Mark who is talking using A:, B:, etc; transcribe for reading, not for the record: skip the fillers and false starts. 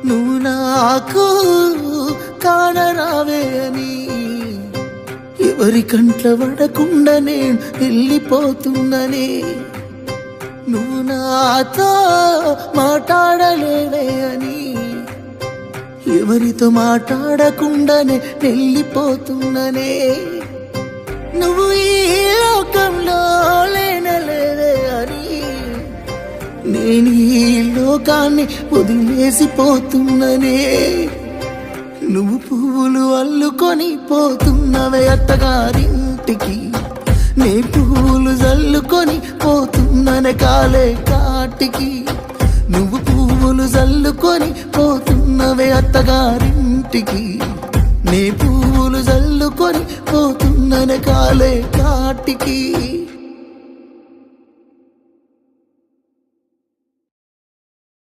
A: నువ్వు నాకు కానరావే అని ఎవరి కంట్ల పడకుండా నేను వెళ్ళిపోతున్ననే నువ్వు నాతో మాట్లాడలేవే అని ఎవరితో మాట్లాడకుండానే వెళ్ళిపోతున్ననే నువ్వు ఈ లోకంలో లేనలేవే అని నేను ఈ లోకాన్ని వదిలేసిపోతున్ననే నువ్వు పువ్వులు అల్లుకొని పోతున్నవే అత్తగారింటికి నీ పువ్వులు జల్లుకొని పోతున్ననే కాలే కాటికి నువ్వు పువ్వులు జల్లుకొని పోతున్నవే అత్తగారింటికి నీ పువ్వులు జల్లుకొని పోతున్ననే కాలే కాటికి